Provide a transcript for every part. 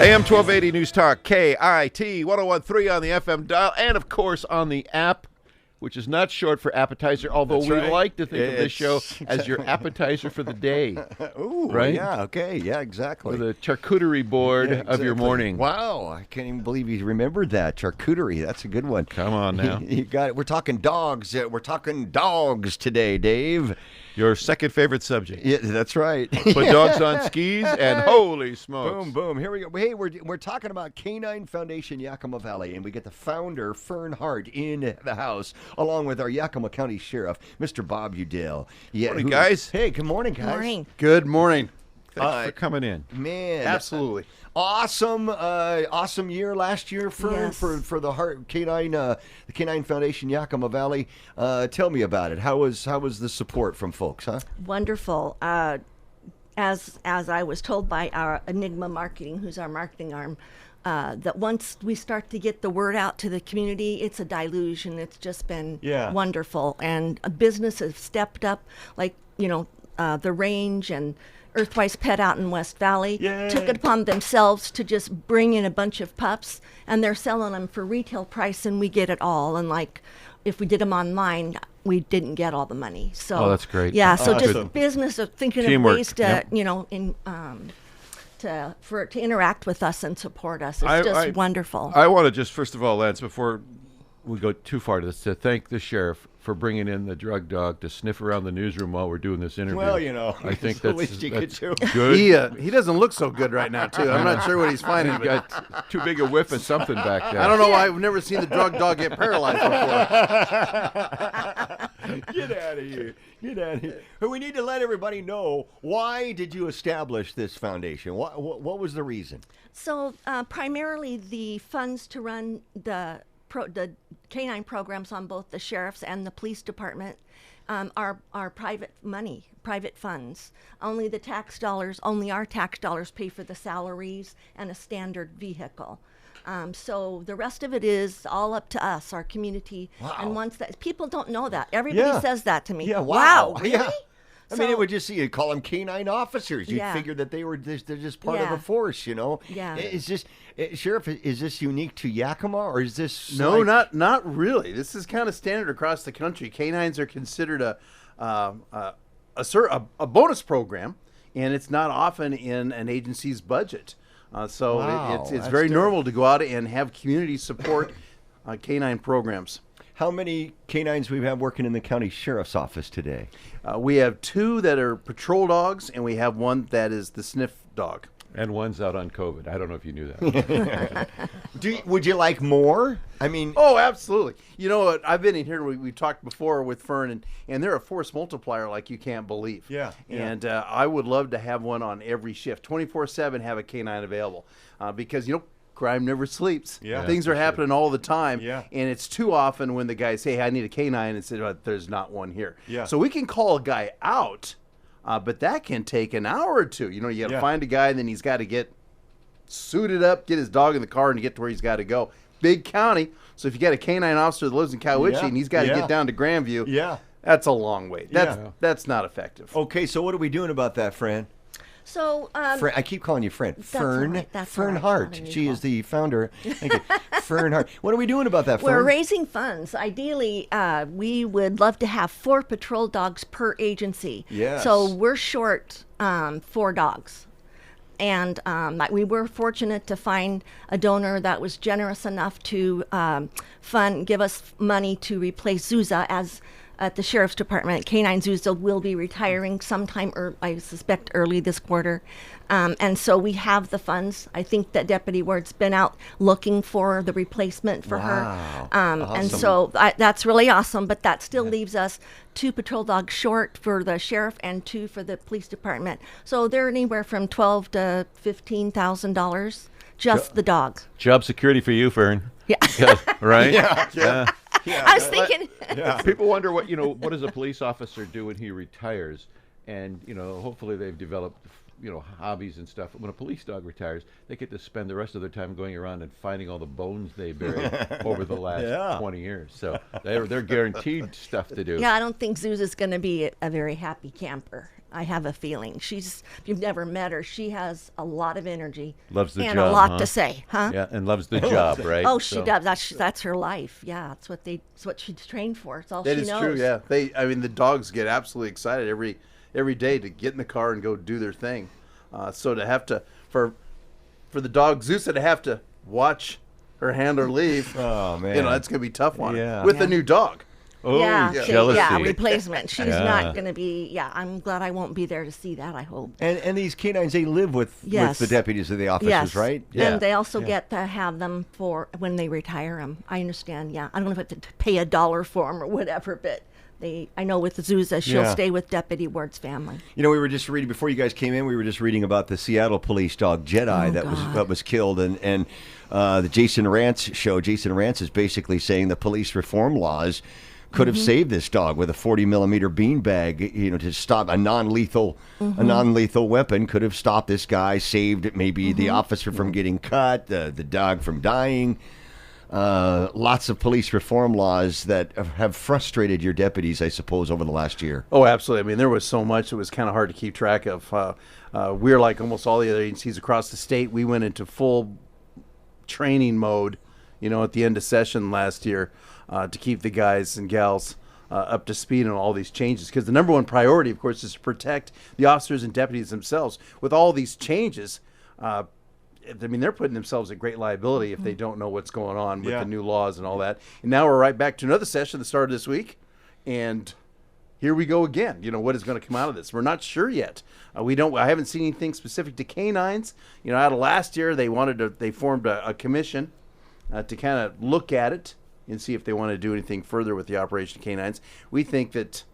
AM 1280 News Talk, KIT, 101.3 on the FM dial, and of course on the app, which is not short for appetizer, although we like to think of this show as your appetizer for the day. Ooh, right? Yeah, okay, yeah, exactly. For the charcuterie board of your morning. Wow, I can't even believe you remembered that. Charcuterie, that's a good one. Come on now. You got it. We're talking dogs. We're talking dogs today, Dave. Your second favorite subject. Yeah, that's right. Put dogs on skis, and holy smokes. Boom, boom. Here we go. Hey, we're talking about Canine Foundation Yakima Valley, and we get the founder, Fern Hart, in the house, along with our Yakima County Sheriff, Mr. Bob Udell. Yeah, Morning, guys. Hey, good morning, guys. Morning. Good morning. Thanks for coming in. Man, Absolutely. awesome year last year for Yes. for the Hart Canine the Canine Foundation Yakima Valley. Tell me about it. How was the support from folks, huh? Wonderful. As I was told by our Enigma Marketing, who's our marketing arm, that once we start to get the word out to the community, it's a deluge, and it's just been wonderful. And business has stepped up, like the Range and Earthwise Pet out in West Valley took it upon themselves to just bring in a bunch of pups, and they're selling them for retail price, and we get it all. And like, if we did them online, we didn't get all the money. So that's great. Yeah, so Awesome. just business of thinking Teamwork. of ways to Yep. to interact with us and support us. It's just wonderful. I want to just, first of all, Lance, before we go too far to this, to thank the sheriff for bringing in the drug dog to sniff around the newsroom while we're doing this interview. Well, I think it's the that's least you could do. good. He doesn't look so good right now, too. I'm not sure what he's finding. He's got too big a whiff of something back there. I don't know why I've never seen the drug dog get paralyzed before. Get out of here. Get out of here. But we need to let everybody know, why did you establish this foundation? What was the reason? So primarily the funds to run the canine programs on both the sheriff's and the police department are private money, private funds. Only our tax dollars pay for the salaries and a standard vehicle. So the rest of it is all up to us, our community. Wow. And once that, people don't know that. Everybody says that to me. Yeah, wow. Really? Yeah. I mean, So- it would just you call them canine officers. You'd Yeah. figure that they're just part of Yeah. the force, Yeah. Is this Sheriff? Is this unique to Yakima, or is this No, like- not really. This is kind of standard across the country. Canines are considered a bonus program, and it's not often in an agency's budget. So Wow, it's that's very different. normal to go out and have community support canine programs. How many canines we have working in the county sheriff's office today? We have 2 that are patrol dogs, and we have 1 that is the sniff dog. And one's out on COVID. I don't know if you knew that. Would you like more? I mean, Oh, absolutely. You know what? I've been in here. We talked before with Fern, and they're a force multiplier like you can't believe. Yeah. And I would love to have one on every shift, 24/7. Have a canine available because crime never sleeps. Yeah. Things are happening all the time. Yeah. And it's too often when the guys say, "Hey, I need a canine," and say, "There's not one here." Yeah. So we can call a guy out, but that can take an hour or two. You got to find a guy, and then he's got to get suited up, get his dog in the car, and get to where he's got to go. Big county, so if you got a canine officer that lives in Cowiche and he's got to get down to Grandview, that's a long wait. That's not effective. Okay, so what are we doing about that, Fran? So I keep calling you Fran. all Fern. right, that's Fern all right, Hart. not She unusual. is the founder. Thank you. Fern Hart. What are we doing about that, Fern? we're raising funds. Ideally, we would love to have 4 patrol dogs per agency. Yes. So we're short 4 dogs. And we were fortunate to find a donor that was generous enough to give us money to replace Zuza at the Sheriff's Department. Canine Zuza will be retiring sometime, I suspect, early this quarter. And so we have the funds. I think that Deputy Ward's been out looking for the replacement for her. And Awesome. so that's really awesome, but that still leaves us 2 patrol dogs short for the sheriff and 2 for the police department. So they're anywhere from $12,000 to $15,000, just the dogs. Job security for you, Fern. Yeah. Right? Yeah. I was thinking. People wonder what does a police officer do when he retires? And, hopefully they've developed hobbies and stuff. When a police dog retires, they get to spend the rest of their time going around and finding all the bones they buried over the last 20 years. So they're guaranteed stuff to do. Yeah, I don't think Zuza's going to be a very happy camper. I have a feeling. If you've never met her, she has a lot of energy. Loves the and job, a lot huh? to say, huh? Yeah, and loves the job, right? Oh, she does. That's her life. Yeah, it's what she's trained for. It's all she knows. That is true. Yeah, the dogs get absolutely excited every day to get in the car and go do their thing. So to have to for the dog Zusa to have to watch her handler leave, oh man, that's gonna be tough on her Yeah. with a new dog. Oh, yeah, jealousy. Replacement. She's not going to be. Yeah, I'm glad I won't be there to see that. I hope. And these canines, they live with the deputies of the officers, right? Yeah. And they also get to have them for when they retire them. I understand. Yeah, I don't know if I have to pay $1 for them or whatever, but I know with Zuza, she'll stay with Deputy Ward's family. We were just reading before you guys came in. We were just reading about the Seattle police dog Jedi that was killed, and the Jason Rantz show. Jason Rantz is basically saying the police reform laws could have saved this dog with a 40 millimeter beanbag, to stop a non-lethal weapon. Could have stopped this guy, saved maybe the officer from getting cut, the dog from dying. Lots of police reform laws that have frustrated your deputies, I suppose, over the last year. Oh, absolutely. I mean, there was so much it was kind of hard to keep track of. We're like almost all the other agencies across the state. We went into full training mode, at the end of session last year. To keep the guys and gals up to speed on all these changes. Because the number one priority, of course, is to protect the officers and deputies themselves. With all these changes, they're putting themselves at great liability if they don't know what's going on with the new laws and all that. And now we're right back to another session that started this week. And here we go again. What is going to come out of this? We're not sure yet. I haven't seen anything specific to canines. Out of last year, they formed a commission to kind of look at it and see if they want to do anything further with the Operation Canines. We think that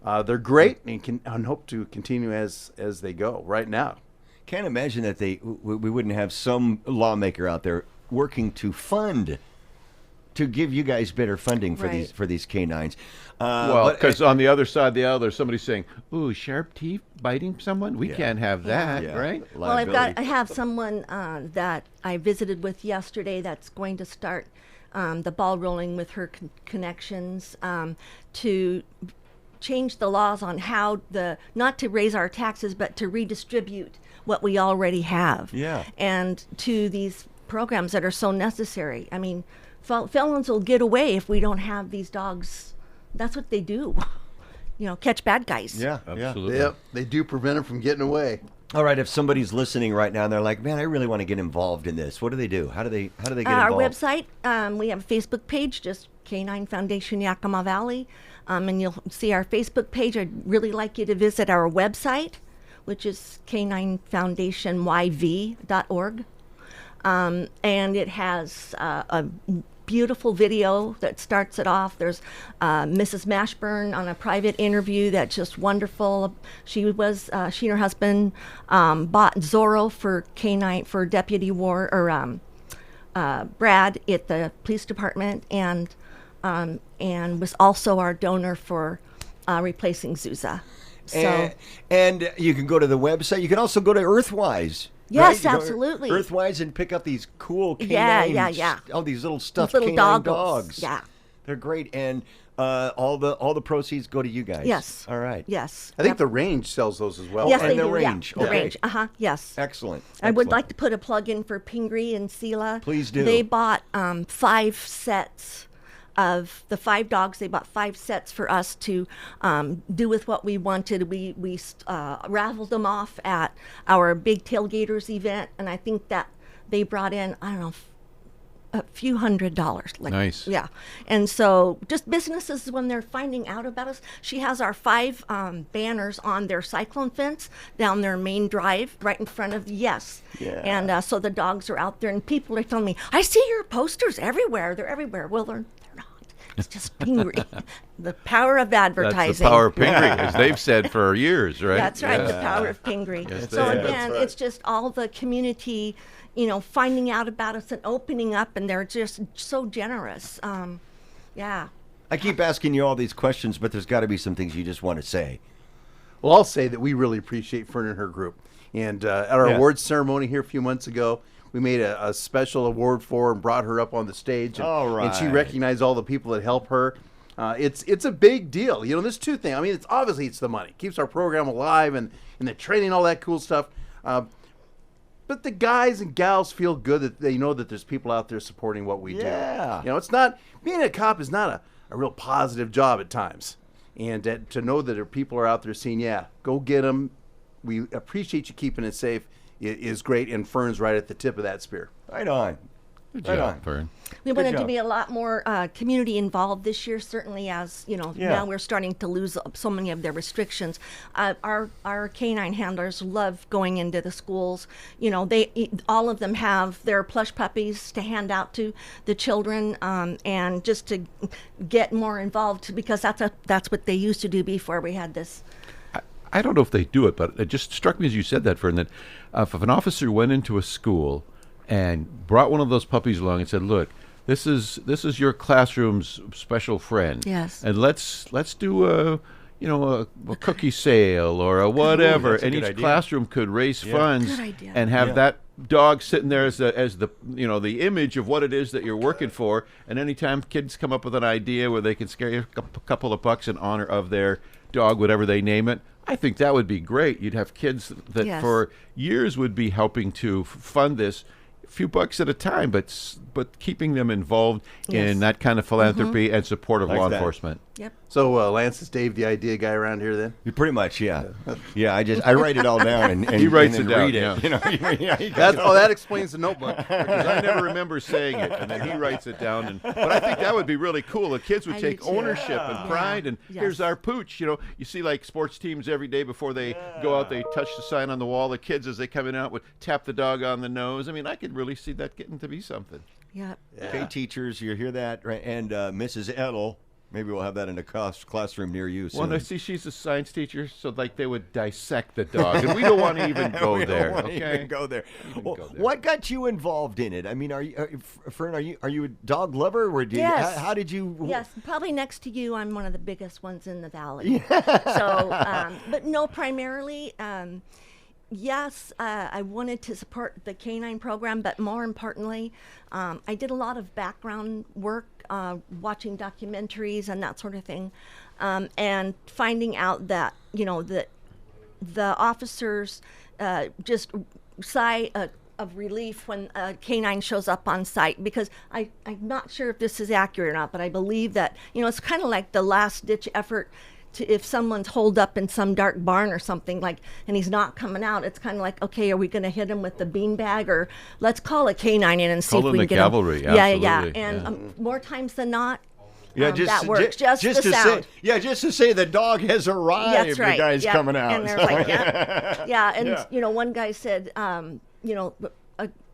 they're great and hope to continue as they go right now. Can't imagine that we wouldn't have some lawmaker out there working to give you guys better funding for these canines. Because on the other side of the aisle, there's somebody saying, "Ooh, sharp teeth biting someone? We can't have that, right?" Well, I have someone that I visited with yesterday that's going to start the ball rolling with her connections to change the laws on how not to raise our taxes, but to redistribute what we already have. Yeah. And to these programs that are so necessary. I mean, felons will get away if we don't have these dogs. That's what they do. Catch bad guys. Yeah, absolutely. Yep, they do prevent them from getting away. All right, if somebody's listening right now and they're like, "Man, I really want to get involved in this," what do they do? How do they get involved? Our website, we have a Facebook page, just Canine Foundation Yakima Valley, and you'll see our Facebook page. I'd really like you to visit our website, which is caninefoundationyv.org, and it has a beautiful video that starts it off. There's Mrs. Mashburn on a private interview that's just wonderful. She and her husband bought Zorro for Deputy Ward or Brad at the police department, and was also our donor for replacing Zuza. So and you can go to the website. You can also go to Earthwise. Yes, right? absolutely. Earthwise and pick up these cool canine, all these little stuffed little canine doggles. dogs. Yeah, they're great, and all the proceeds go to you guys. Yes. All right. Yes. I think the range sells those as well. Yes, And they the do. range. Yeah. The Okay. range. Yes. Excellent. I would like to put a plug in for Pingree and Sela. Please do. They bought 5 sets of the 5 dogs. They bought 5 sets for us to do with what we wanted. We raffled them off at our big tailgaters event, and I think that they brought in, I don't know, a few $100s. Nice. Yeah. And so just businesses, when they're finding out about us, she has our 5 banners on their cyclone fence down their main drive right in front of Yeah. And so the dogs are out there, and people are telling me, "I see your posters everywhere. They're everywhere." Well, they're not. It's just Pingree. The power of advertising. That's the power of Pingree, as they've said for years, right? That's right, the power of Pingree. Yes, So they again, it's just all the community, finding out about us and opening up, and they're just so generous. Yeah. I keep asking you all these questions, but there's got to be some things you just want to say. Well, I'll say that we really appreciate Fern and her group. And at our awards ceremony here a few months ago, we made a special award for her and brought her up on the stage. And, and she recognized all the people that help her. It's a big deal. You know, there's two things. I mean, it's the money. It keeps our program alive and the training, all that cool stuff. But the guys and gals feel good that they know that there's people out there supporting what we do. You know, it's not, being a cop is not a real positive job at times. And to know that people are out there saying, go get them. We appreciate you keeping it safe is great. And Fern's right at the tip of that spear. Right on. Good job, Fern. We wanted to be a lot more community involved this year, certainly as, you know, now we're starting to lose so many of their restrictions. Our canine handlers love going into the schools. You know, all of them have their plush puppies to hand out to the children, and just to get more involved, because that's what they used to do before we had this. I don't know if they do it, but it just struck me as you said that, Fern, that if an officer went into a school and brought one of those puppies along and said, "Look, this is your classroom's special friend. Yes. And let's do a cookie sale or a whatever." And each classroom could raise funds and have that dog sitting there as the the image of what it is that you're working for. And anytime kids come up with an idea where they can scare you a couple of bucks in honor of their dog, whatever they name it, I think that would be great. You'd have kids that for years would be helping to fund this. Few bucks at a time, but keeping them involved in that kind of philanthropy and support of law enforcement. Yep. So Lance, is Dave the idea guy around here then? Pretty much, yeah. I write it all down and he writes it down. Read it. You know, that explains the notebook. Because I never remember saying it, and then he writes it down. But I think that would be really cool. The kids would take ownership and pride. And here's our pooch. You know, you see like sports teams every day before they go out, they touch the sign on the wall. The kids, as they come in and out, would tap the dog on the nose. I mean, I could really see that getting to be something. Yeah. Okay, teachers, you hear that, right? And Mrs. Edel. Maybe we'll have that in a classroom near you soon. Well, I see she's a science teacher, so like they would dissect the dog, and we don't want to even go there. What got you involved in it? I mean, Fern, are you a dog lover? Or how did you? Yes, probably next to you, I'm one of the biggest ones in the valley. So, but no, primarily. Yes, I wanted to support the canine program, but more importantly, I did a lot of background work, watching documentaries and that sort of thing, and finding out that, you know, that the officers just sigh of relief when a canine shows up on site, because I'm not sure if this is accurate or not, but I believe that, you know, it's kind of like the last-ditch effort. If someone's holed up in some dark barn or something, and he's not coming out, it's kind of like, okay, are we going to hit him with the beanbag, or let's call a canine in and see if we can get cavalry. him. Yeah. And more times than not, that works. Just the sound. Just to say the dog has arrived. That's right. The guy's coming out. And they're like, you know, one guy said, you know,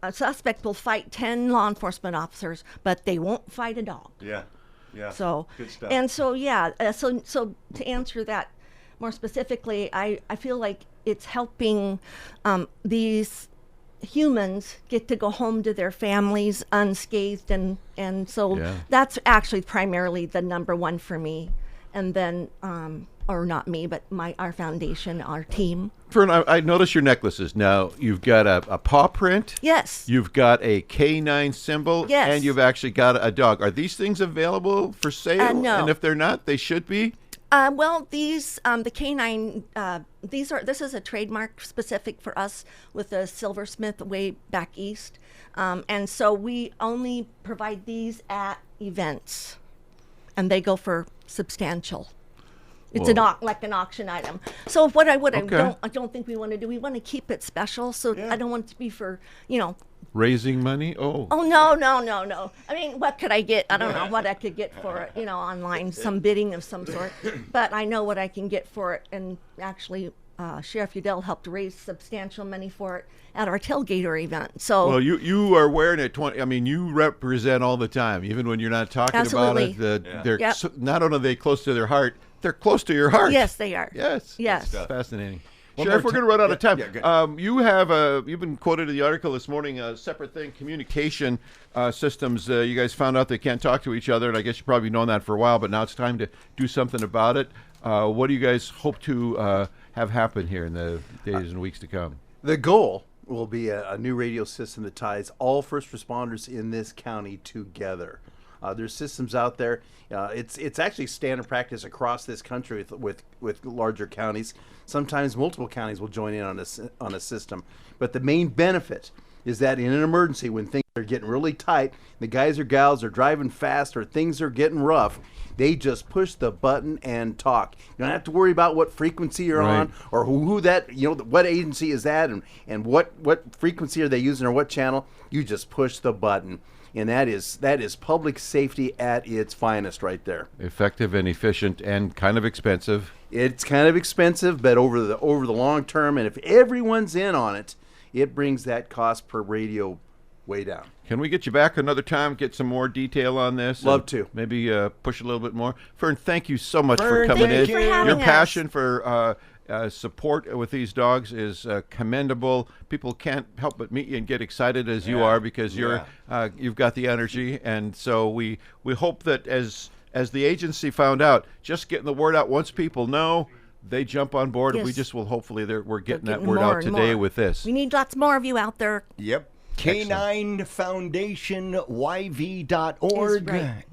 a suspect will fight 10 law enforcement officers, but they won't fight a dog. Yeah. So good stuff. And so so to answer that more specifically, I feel like it's helping these humans get to go home to their families unscathed, and so that's actually primarily the number one for me. And then or not me, but our foundation, our team. Fern, I notice your necklaces. Now, you've got a paw print. Yes. You've got a canine symbol. Yes. And you've actually got a dog. Are these things available for sale? No. And if they're not, they should be? Well, these, the canine, this is a trademark specific for us with the silversmith way back east. And so we only provide these at events, and they go for substantial. It's like an auction item. So I don't think we want to do. We want to keep it special. So I don't want it to be for, you know, raising money. Oh no. I mean, what could I get? I don't know what I could get for it. You know, online, some bidding of some sort. But I know what I can get for it. And actually, Sheriff Udell helped raise substantial money for it at our tailgater event. So well, you are wearing it. I mean, you represent all the time, even when you're not talking about it. They're not only are they close to their heart. They're close to your heart. Yes, they are. Yes. Fascinating. Sheriff, we're going to run out of time. You've been quoted in the article this morning, a separate thing, communication systems. You guys found out they can't talk to each other, and I guess you've probably known that for a while, but now it's time to do something about it. What do you guys hope to have happen here in the days and weeks to come? The goal will be a new radio system that ties all first responders in this county together. There's systems out there. It's actually standard practice across this country with larger counties. Sometimes multiple counties will join in on a system. But the main benefit is that in an emergency, when things are getting really tight, the guys or gals are driving fast or things are getting rough, they just push the button and talk. You don't have to worry about what frequency you're on or who that, what agency is that and what frequency are they using or what channel. You just push the button. And that is public safety at its finest right there. Effective and efficient and kind of expensive. It's kind of expensive, but over the long term, and if everyone's in on it, it brings that cost per radio way down. Can we get you back another time, get some more detail on this? Love to. Maybe push a little bit more. Fern, thank you so much Fern, for coming in. thank you for having Your us. passion for support with these dogs is commendable. People can't help but meet you and get excited as you are because you've got the energy. And so we hope that as the agency found out, just getting the word out, once people know, they jump on board. And we Yes. just will hopefully we're getting that getting word more out and today more. with this. We need lots more of you out there. Yep. K9 Foundation YV.org. Is right.